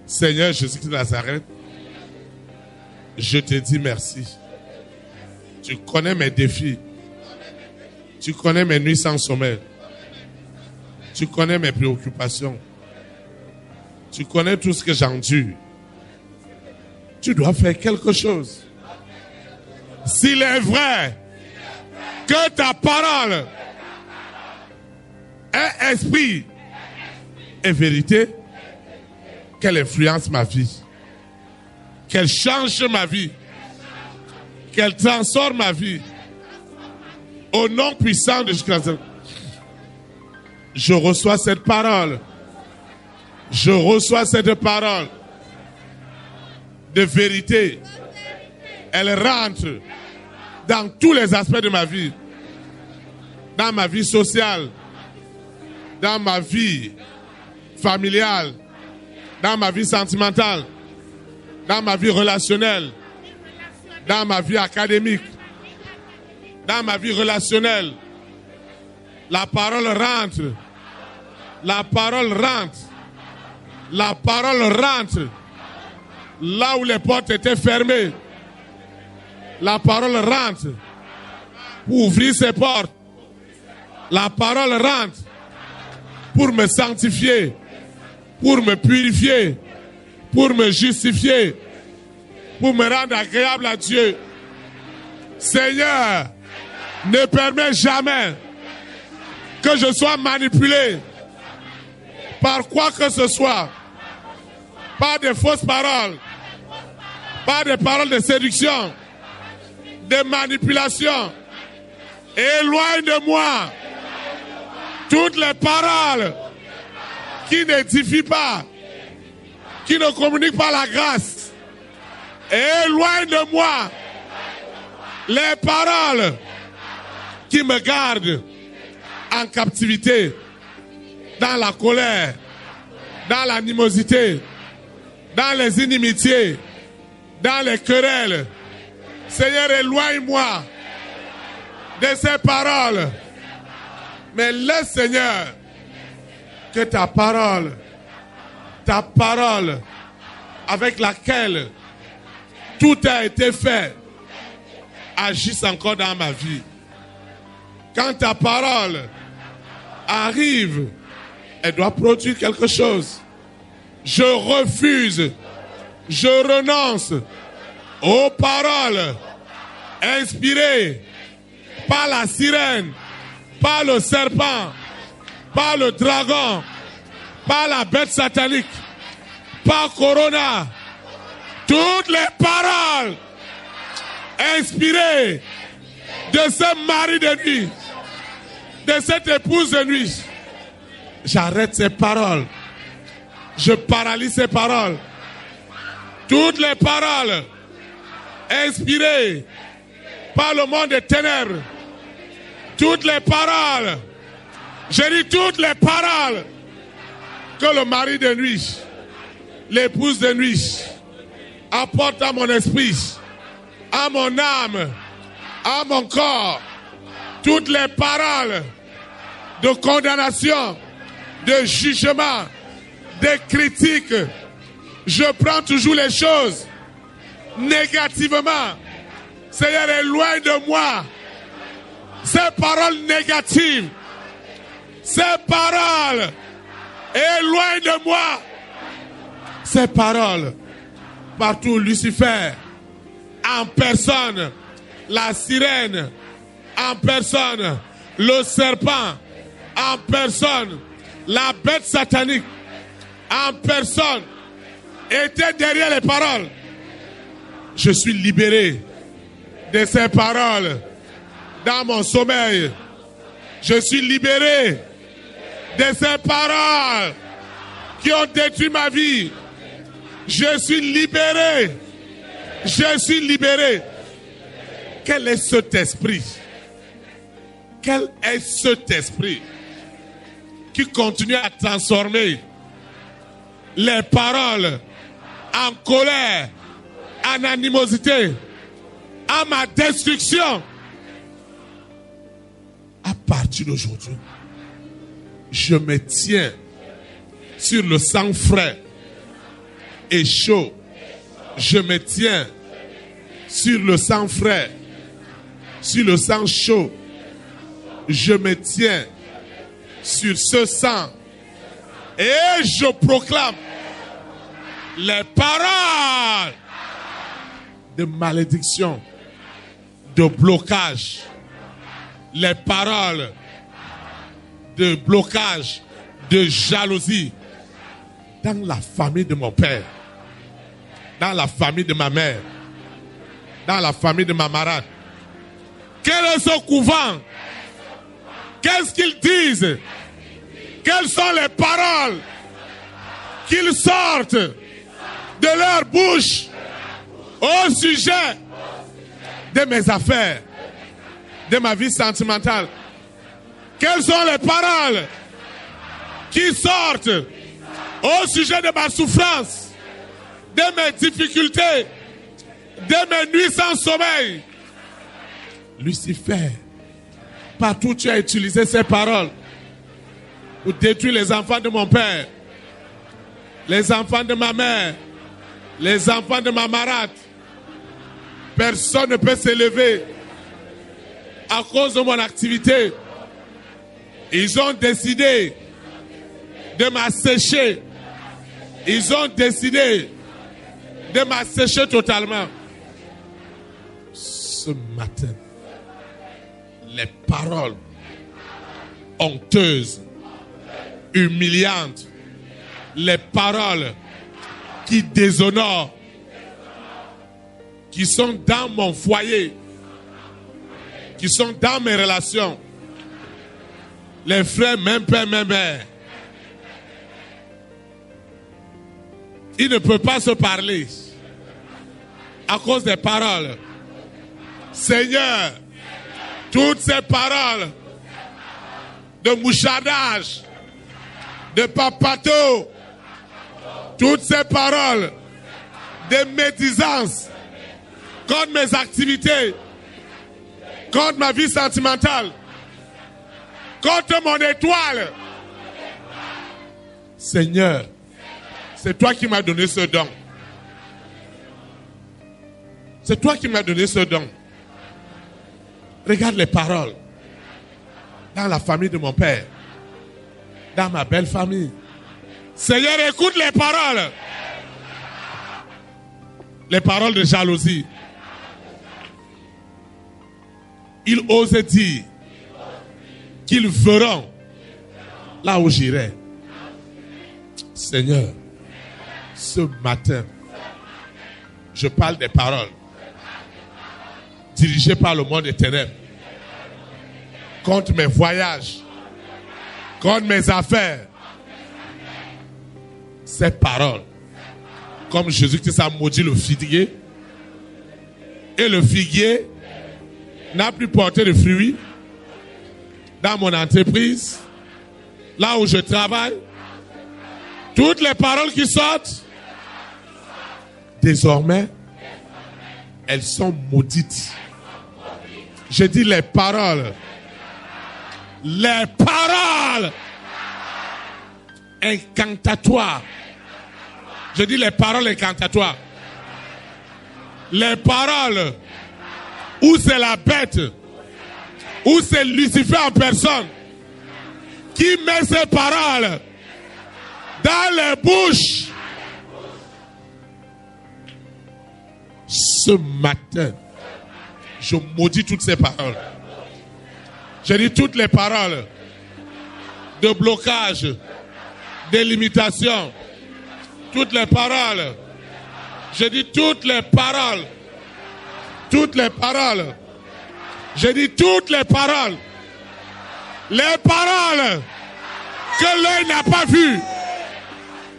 Seigneur Jésus-Christ de Nazareth, je te dis merci. Tu connais mes défis. Tu connais mes nuits sans sommeil. Tu connais mes préoccupations. Tu connais tout ce que j'endure. Tu dois faire quelque chose. S'il est vrai que ta parole est esprit et vérité, qu'elle influence ma vie, qu'elle change ma vie, qu'elle transforme ma vie. Au nom puissant de Jésus-Christ, je reçois cette parole. Je reçois cette parole de vérité. Elle rentre dans tous les aspects de ma vie. Dans ma vie sociale, dans ma vie familiale, dans ma vie sentimentale, dans ma vie relationnelle, dans ma vie académique, dans ma vie relationnelle. La parole rentre. La parole rentre. La parole rentre. Là où les portes étaient fermées, la parole rentre pour ouvrir ces portes. La parole rentre pour me sanctifier, pour me purifier, pour me justifier, pour me rendre agréable à Dieu. Seigneur, ne permets jamais que je sois manipulé par quoi que ce soit, par des fausses paroles, par des paroles de séduction, de manipulation. Éloigne de moi toutes les paroles qui n'édifient pas, qui ne communiquent pas la grâce. Éloigne de moi les paroles qui me gardent en captivité, dans la colère, dans l'animosité, dans les inimitiés, dans les querelles. Seigneur, éloigne-moi de ces paroles. Mais laisse, Seigneur, que ta parole avec laquelle tout a été fait, agisse encore dans ma vie. Quand ta parole arrive, elle doit produire quelque chose. Je refuse, je renonce aux paroles inspirées par la sirène, par le serpent, par le dragon, par la bête satanique, par Corona. Toutes les paroles inspirées de ce mari de nuit, de cette épouse de nuit. J'arrête ces paroles. Je paralyse ces paroles. Toutes les paroles inspirées par le monde des ténèbres. Toutes les paroles. Je dis toutes les paroles que le mari de nuit, l'épouse de nuit apporte à mon esprit, à mon âme, à mon corps. Toutes les paroles de condamnation, de jugement, de critique. Je prends toujours les choses négativement. Seigneur, éloigne de moi ces paroles négatives. Ces paroles, éloigne de moi ces paroles. Partout, Lucifer, en personne, la sirène, en personne, le serpent, en personne, la bête satanique, en personne, était derrière les paroles. Je suis libéré de ces paroles dans mon sommeil. Je suis libéré de ces paroles qui ont détruit ma vie. Je suis libéré. Je suis libéré. Quel est cet esprit? Quel est cet esprit qui continue à transformer les paroles en colère, en animosité, à ma destruction? À partir d'aujourd'hui, je me tiens sur le sang frais et chaud. Je me tiens sur le sang frais, sur le sang chaud. Je me tiens sur ce sang et je proclame les paroles de malédiction, de blocage, les paroles de blocage, de jalousie dans la famille de mon père, dans la famille de ma mère, dans la famille de ma marade. Quel est ce couvent? Qu'est-ce qu'ils disent? Quelles sont les paroles qu'ils sortent de leur bouche au sujet de mes affaires, de ma vie sentimentale? Quelles sont les paroles qui sortent au sujet de ma souffrance, de mes difficultés, de mes nuits sans sommeil? Lucifer, partout tu as utilisé ces paroles pour détruire les enfants de mon père, les enfants de ma mère, les enfants de ma marade. Personne ne peut s'élever à cause de mon activité. Ils ont décidé de m'assécher. Ils ont décidé de m'assécher totalement. Ce matin, les paroles honteuses, humiliantes, les paroles qui déshonorent, qui sont dans mon foyer, qui sont dans mes relations, les frères, même père, même mère, ils ne peuvent pas se parler à cause des paroles. Seigneur, toutes ces paroles de mouchardage, de papato, toutes ces paroles de médisance contre mes activités, contre ma vie sentimentale, contre mon étoile. Seigneur, c'est toi qui m'as donné ce don. C'est toi qui m'as donné ce don. Regarde les paroles dans la famille de mon père, dans ma belle famille. Seigneur, écoute les paroles. Les paroles de jalousie. Ils osent dire qu'ils verront là où j'irai. Seigneur, ce matin, je parle des paroles dirigées par le monde des ténèbres contre mes voyages, contre mes affaires. Ces paroles, comme Jésus-Christ a maudit le figuier, et le figuier n'a plus porté de fruits dans mon entreprise, là où je travaille. Toutes les paroles qui sortent, désormais, elles sont maudites. Je dis les paroles incantatoires. Je dis les paroles incantatoires. Les paroles où c'est la bête, où c'est Lucifer en personne qui met ses paroles dans les bouches. Ce matin, je maudis toutes ces paroles. Je dis toutes les paroles de blocage, de limitation, toutes les paroles. Je dis toutes les paroles. Toutes les paroles. Je dis toutes les paroles. Les paroles que l'œil n'a pas vues,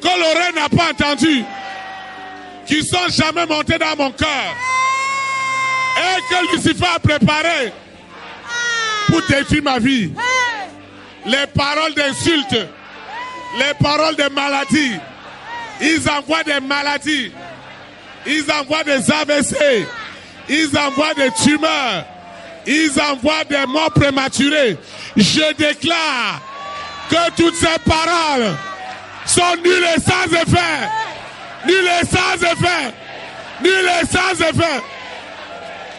que l'oreille n'a pas entendues, qui sont jamais montées dans mon cœur et que Lucifer a préparé pour détruire ma vie. Les paroles d'insultes, les paroles de maladie. Ils envoient des maladies. Ils envoient des AVC. Ils envoient des tumeurs. Ils envoient des morts prématurées. Je déclare que toutes ces paroles sont nulles et sans effet Nul est sans effet. Nul est sans effet.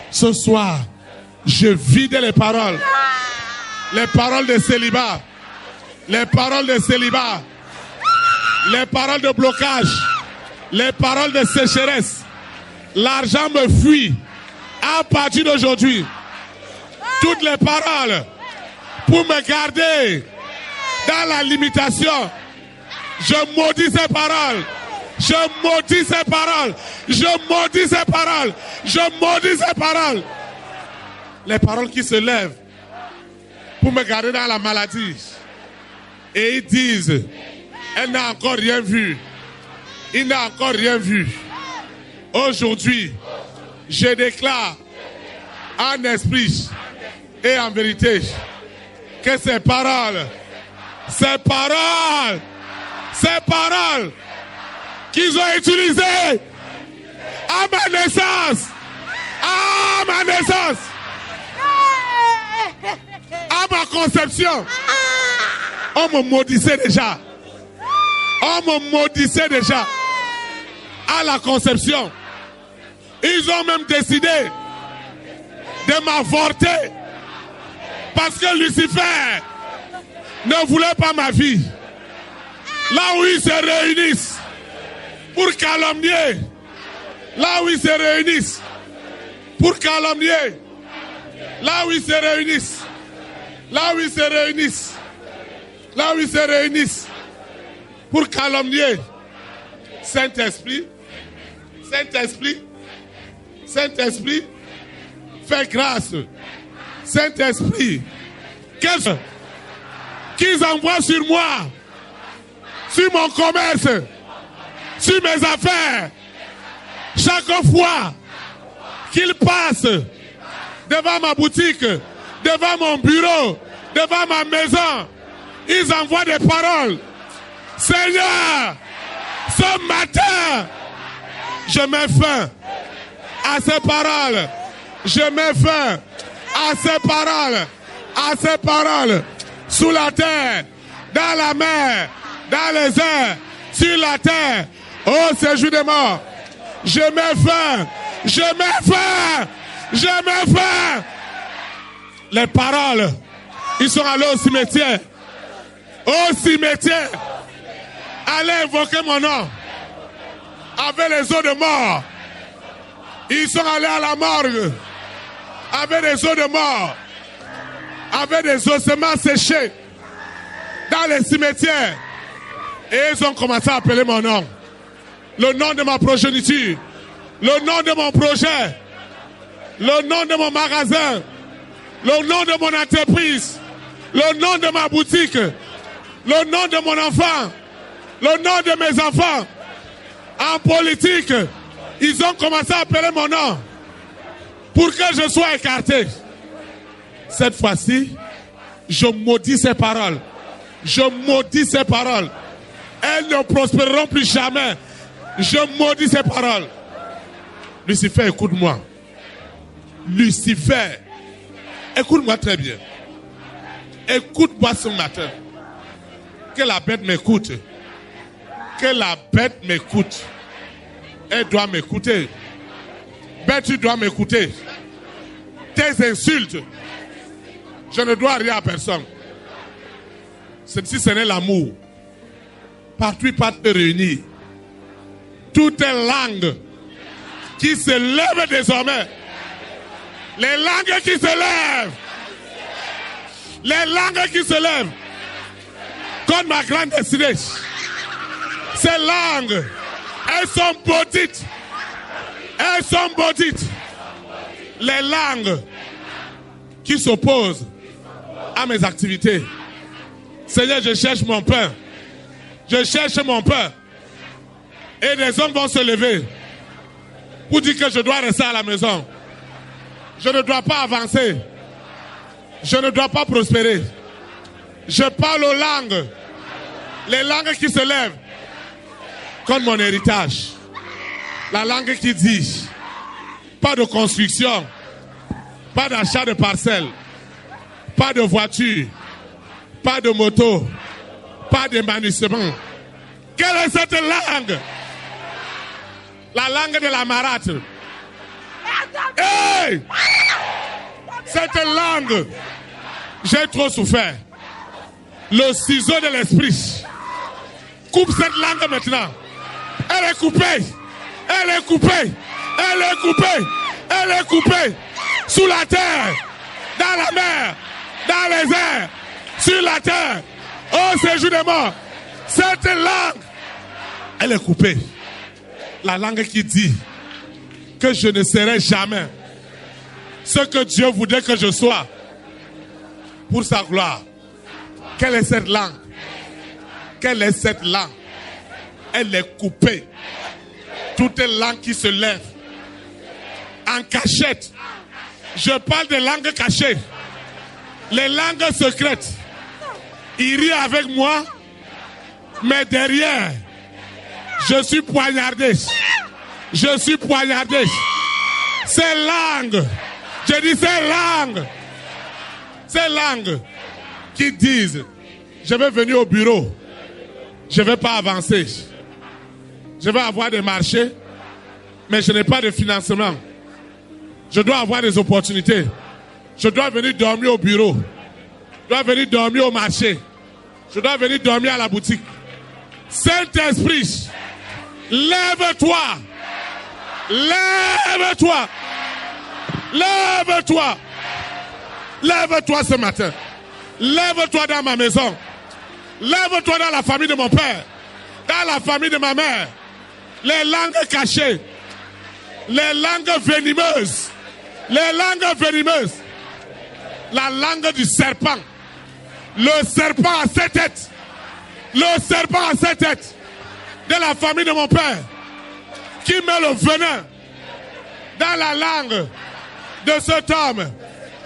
Ce soir, je vide les paroles. Les paroles de célibat. Les paroles de célibat. Les paroles de blocage. Les paroles de sécheresse. L'argent me fuit. À partir d'aujourd'hui, toutes les paroles pour me garder dans la limitation, je maudis ces paroles. Je maudis ces paroles. Je maudis ces paroles. Je maudis ces paroles. Les paroles qui se lèvent pour me garder dans la maladie. Et ils disent, elle n'a encore rien vu. Il n'a encore rien vu. Aujourd'hui, je déclare en esprit et en vérité que ces paroles qu'ils ont utilisées à ma naissance, à ma conception, on me maudissait déjà. On me maudissait déjà à la conception. Ils ont même décidé de m'avorter parce que Lucifer ne voulait pas ma vie. Là où ils se réunissent pour calomnier, là où ils se réunissent pour calomnier, là où ils se réunissent, là où ils se réunissent, là où ils se réunissent pour calomnier. Saint-Esprit, Saint-Esprit, Saint-Esprit, fais grâce. Saint-Esprit, qu'ils envoient sur moi, sur mon commerce, sur mes affaires, chaque fois qu'ils passent devant ma boutique, devant mon bureau, devant ma maison, ils envoient des paroles. Seigneur, ce matin, je mets fin à ces paroles. Je mets fin à ces paroles. À ces paroles. Sous la terre, dans la mer, dans les airs, sur la terre, au séjour des morts. Je mets fin. Je mets fin. Je mets fin. Les paroles, ils sont allés au cimetière. Au cimetière. Allez invoquer mon nom. Avec les eaux de mort. Ils sont allés à la morgue. Avec des eaux de mort. Avec des ossements séchés. Dans les cimetières. Et ils ont commencé à appeler mon nom. Le nom de ma progéniture. Le nom de mon projet. Le nom de mon magasin. Le nom de mon entreprise. Le nom de ma boutique. Le nom de mon enfant. Le nom de mes enfants. En politique, ils ont commencé à appeler mon nom pour que je sois écarté. Cette fois-ci, je maudis ces paroles. Je maudis ces paroles. Elles ne prospéreront plus jamais. Je maudis ces paroles. Lucifer, écoute-moi. Lucifer, écoute-moi très bien. Écoute-moi ce matin. Que la bête m'écoute. Que la bête m'écoute. Elle doit m'écouter. Bête, tu dois m'écouter. Tes insultes, je ne dois rien à personne. Si ce n'est l'amour, partout ils partent te réunir. Toutes les langues qui se lèvent désormais. Les langues qui se lèvent. Les langues qui se lèvent. Comme ma grande destinée. Ces langues, elles sont maudites. Elles sont maudites. Les langues qui s'opposent à mes activités. Seigneur, je cherche mon pain. Je cherche mon pain. Et des hommes vont se lever pour dire que je dois rester à la maison. Je ne dois pas avancer. Je ne dois pas prospérer. Je parle aux langues. Les langues qui se lèvent. Comme mon héritage. La langue qui dit pas de construction, pas d'achat de parcelles, pas de voiture, pas de moto, pas de manusement. Quelle est cette langue? La langue de la marâtre. Hey! Cette langue, j'ai trop souffert. Le ciseau de l'esprit. Coupe cette langue maintenant. Elle est coupée. Elle est coupée. Elle est coupée. Elle est coupée. Sous la terre. Dans la mer. Dans les airs. Sur la terre. Au séjour des morts. Cette langue. Elle est coupée. La langue qui dit que je ne serai jamais ce que Dieu voudrait que je sois pour sa gloire. Quelle est cette langue? Quelle est cette langue? Elle est coupée. Toute langue qui se lève en cachette. Je parle de langues cachées. Les langues secrètes. Il rit avec moi, mais derrière, je suis poignardé. Je suis poignardé. Ces langues, je dis ces langues qui disent, je vais venir au bureau, je ne vais pas avancer. Je vais avoir des marchés, mais je n'ai pas de financement. Je dois avoir des opportunités. Je dois venir dormir au bureau. Je dois venir dormir au marché. Je dois venir dormir à la boutique. Saint-Esprit, lève-toi. Lève-toi. Lève-toi. Lève-toi ce matin. Lève-toi dans ma maison. Lève-toi dans la famille de mon père. Dans la famille de ma mère. Les langues cachées. Les langues venimeuses. Les langues venimeuses. La langue du serpent. Le serpent à 7 têtes. Le serpent à 7 têtes. De la famille de mon père. Qui met le venin dans la langue de cet homme.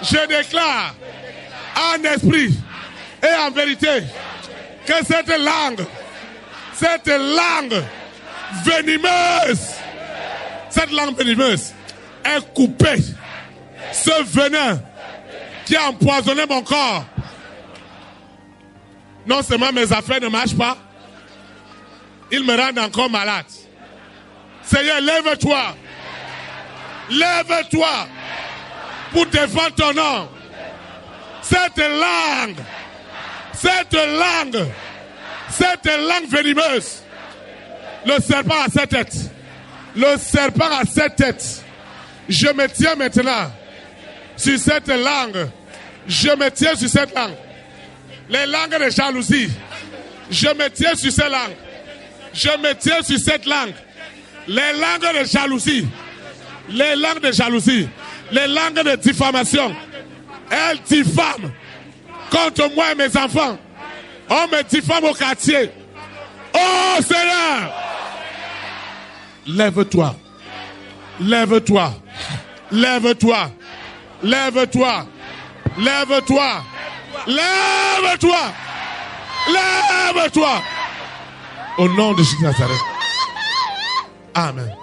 Je déclare en esprit et en vérité que cette langue venimeuse est coupée. Ce venin qui a empoisonné mon corps. Non seulement mes affaires ne marchent pas, ils me rendent encore malade. Seigneur, lève-toi. Lève-toi pour défendre ton nom. Cette langue venimeuse. Le serpent à 7 têtes. Le serpent à 7 têtes. Je me tiens maintenant sur cette langue. Je me tiens sur cette langue. Les langues de jalousie. Je me tiens sur cette langue. Je me tiens sur cette langue. Les langues de jalousie. Les langues de jalousie. Les langues de diffamation. Elles diffament contre moi et mes enfants. On me diffame au quartier. Oh Seigneur! Lève-toi. Lève-toi. Lève-toi. Lève-toi. Lève-toi. Lève-toi. Lève-toi. Au nom de Jésus Nazareth. Amen.